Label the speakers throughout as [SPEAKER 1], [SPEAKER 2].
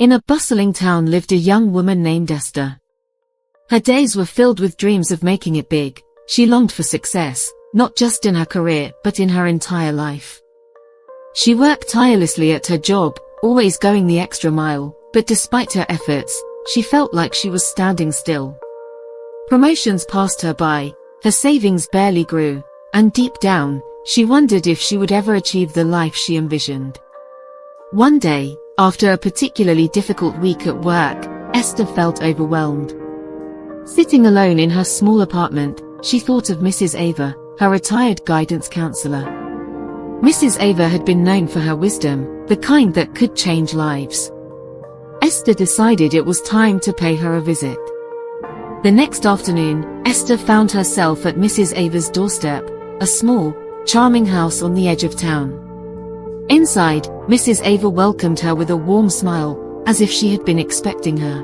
[SPEAKER 1] In a bustling town lived a young woman named Esther. Her days were filled with dreams of making it big. She longed for success, not just in her career but in her entire life. She worked tirelessly at her job, always going the extra mile, but despite her efforts, she felt like she was standing still. Promotions passed her by, her savings barely grew, and deep down, she wondered if she would ever achieve the life she envisioned. One day, after a particularly difficult week at work, Esther felt overwhelmed. Sitting alone in her small apartment, she thought of Mrs. Ava, her retired guidance counselor. Mrs. Ava had been known for her wisdom, the kind that could change lives. Esther decided it was time to pay her a visit. The next afternoon, Esther found herself at Mrs. Ava's doorstep, a small, charming house on the edge of town. Inside, Mrs. Ava welcomed her with a warm smile, as if she had been expecting her.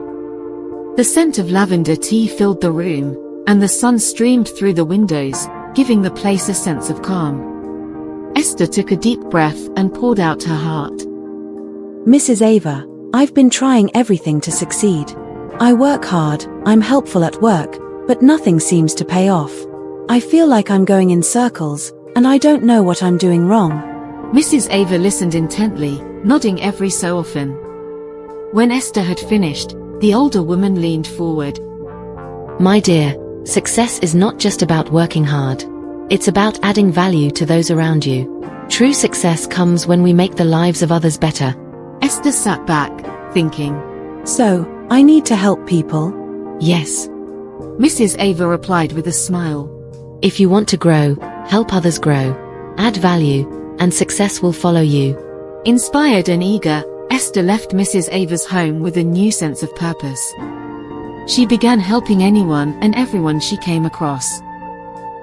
[SPEAKER 1] The scent of lavender tea filled the room, and the sun streamed through the windows, giving the place a sense of calm. Esther took a deep breath and poured out her heart.
[SPEAKER 2] Mrs. Ava, I've been trying everything to succeed. I work hard, I'm helpful at work, but nothing seems to pay off. I feel like I'm going in circles, and I don't know what I'm doing wrong.
[SPEAKER 1] Mrs. Ava listened intently, nodding every so often. When Esther had finished, the older woman leaned forward.
[SPEAKER 3] My dear, success is not just about working hard. It's about adding value to those around you. True success comes when we make the lives of others better.
[SPEAKER 1] Esther sat back, thinking.
[SPEAKER 2] So, I need to help people?
[SPEAKER 3] Yes.
[SPEAKER 1] Mrs. Ava replied with a smile.
[SPEAKER 3] If you want to grow, help others grow. Add value, and success will follow you.
[SPEAKER 1] Inspired and eager, Esther left Mrs. Ava's home with a new sense of purpose. She began helping anyone and everyone she came across.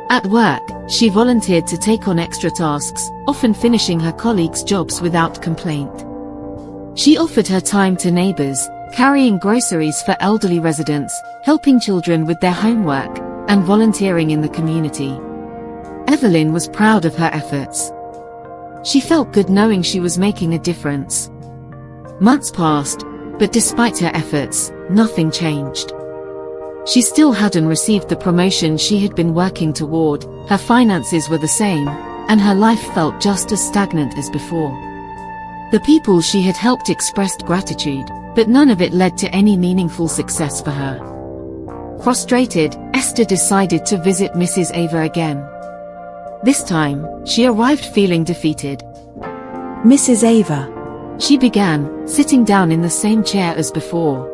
[SPEAKER 1] At work, she volunteered to take on extra tasks, often finishing her colleagues' jobs without complaint. She offered her time to neighbors, carrying groceries for elderly residents, helping children with their homework, and volunteering in the community. Evelyn was proud of her efforts. She felt good knowing she was making a difference. Months passed, but despite her efforts, nothing changed. She still hadn't received the promotion she had been working toward, her finances were the same, and her life felt just as stagnant as before. The people she had helped expressed gratitude, but none of it led to any meaningful success for her. Frustrated, Esther decided to visit Mrs. Ava again. This time, she arrived feeling defeated.
[SPEAKER 2] Mrs. Ava,
[SPEAKER 1] she began, sitting down in the same chair as before.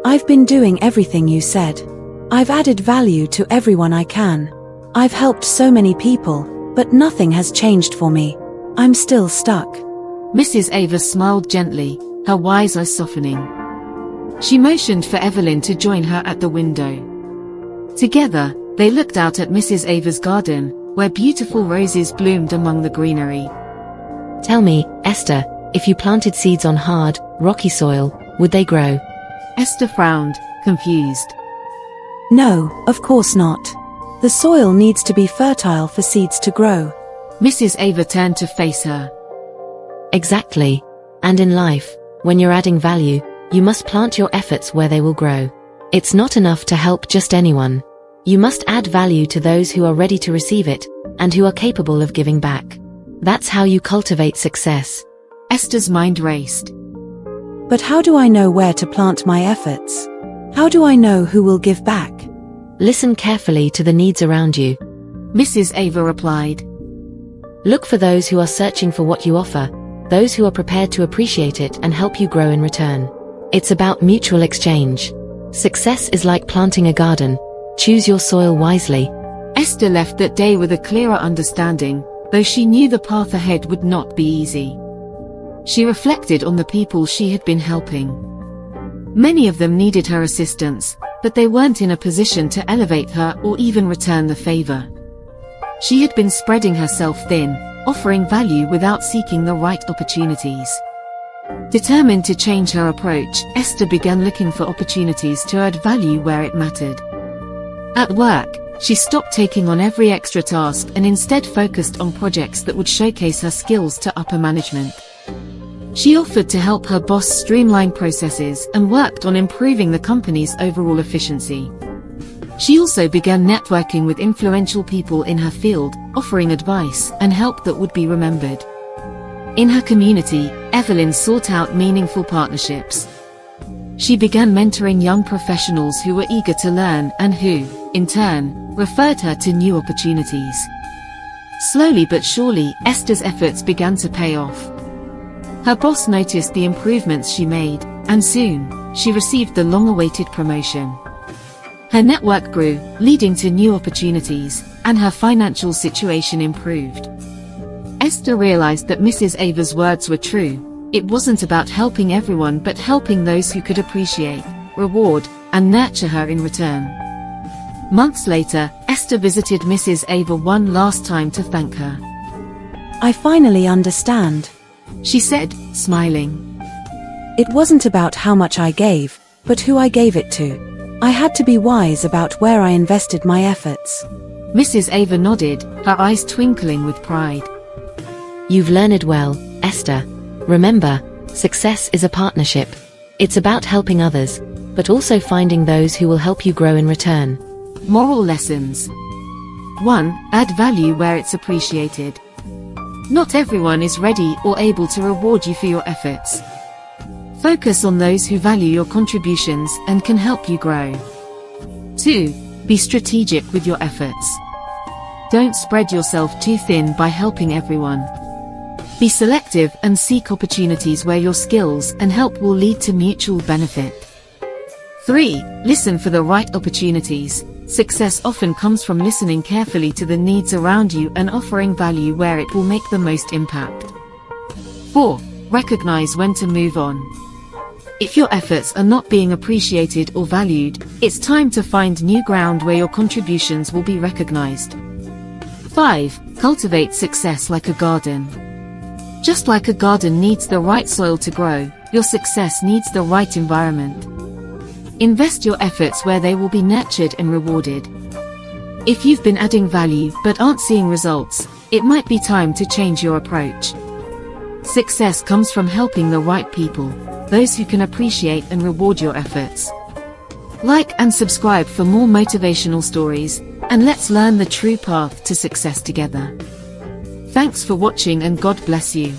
[SPEAKER 2] I've been doing everything you said. I've added value to everyone I can. I've helped so many people, but nothing has changed for me. I'm still stuck.
[SPEAKER 1] Mrs. Ava smiled gently, her wise eyes softening. She motioned for Evelyn to join her at the window. Together, they looked out at Mrs. Ava's garden, where beautiful roses bloomed among the greenery.
[SPEAKER 3] Tell me, Esther, if you planted seeds on hard, rocky soil, would they grow?
[SPEAKER 1] Esther frowned, confused.
[SPEAKER 2] No, of course not. The soil needs to be fertile for seeds to grow.
[SPEAKER 1] Mrs. Ava turned to face her.
[SPEAKER 3] Exactly. And in life, when you're adding value, you must plant your efforts where they will grow. It's not enough to help just anyone. You must add value to those who are ready to receive it, and who are capable of giving back. That's how you cultivate success.
[SPEAKER 1] Esther's mind raced.
[SPEAKER 2] But how do I know where to plant my efforts? How do I know who will give back?
[SPEAKER 3] Listen carefully to the needs around you.
[SPEAKER 1] Mrs. Ava replied.
[SPEAKER 3] Look for those who are searching for what you offer, those who are prepared to appreciate it and help you grow in return. It's about mutual exchange. Success is like planting a garden. Choose your soil wisely.
[SPEAKER 1] Esther left that day with a clearer understanding, though she knew the path ahead would not be easy. She reflected on the people she had been helping. Many of them needed her assistance, but they weren't in a position to elevate her or even return the favor. She had been spreading herself thin, offering value without seeking the right opportunities. Determined to change her approach, Esther began looking for opportunities to add value where it mattered. At work, she stopped taking on every extra task and instead focused on projects that would showcase her skills to upper management. She offered to help her boss streamline processes and worked on improving the company's overall efficiency. She also began networking with influential people in her field, offering advice and help that would be remembered. In her community, Evelyn sought out meaningful partnerships. She began mentoring young professionals who were eager to learn and who, in turn, referred her to new opportunities. Slowly but surely, Esther's efforts began to pay off. Her boss noticed the improvements she made, and soon, she received the long-awaited promotion. Her network grew, leading to new opportunities, and her financial situation improved. Esther realized that Mrs. Ava's words were true. It wasn't about helping everyone but helping those who could appreciate, reward, and nurture her in return. Months later, Esther visited Mrs. Ava one last time to thank her.
[SPEAKER 2] I finally understand,
[SPEAKER 1] she said, smiling.
[SPEAKER 2] It wasn't about how much I gave, but who I gave it to. I had to be wise about where I invested my efforts.
[SPEAKER 1] Mrs. Ava nodded, her eyes twinkling with pride.
[SPEAKER 3] You've learned well, Esther. Remember, success is a partnership. It's about helping others, but also finding those who will help you grow in return.
[SPEAKER 1] Moral lessons. 1. Add value where it's appreciated. Not everyone is ready or able to reward you for your efforts. Focus on those who value your contributions and can help you grow. 2. Be strategic with your efforts. Don't spread yourself too thin by helping everyone. Be selective and seek opportunities where your skills and help will lead to mutual benefit. 3. Listen for the right opportunities. Success often comes from listening carefully to the needs around you and offering value where it will make the most impact. 4. Recognize when to move on. If your efforts are not being appreciated or valued, it's time to find new ground where your contributions will be recognized. 5. Cultivate success like a garden. Just like a garden needs the right soil to grow, your success needs the right environment. Invest your efforts where they will be nurtured and rewarded. If you've been adding value but aren't seeing results, it might be time to change your approach. Success comes from helping the right people, those who can appreciate and reward your efforts. Like and subscribe for more motivational stories, and let's learn the true path to success together. Thanks for watching and God bless you.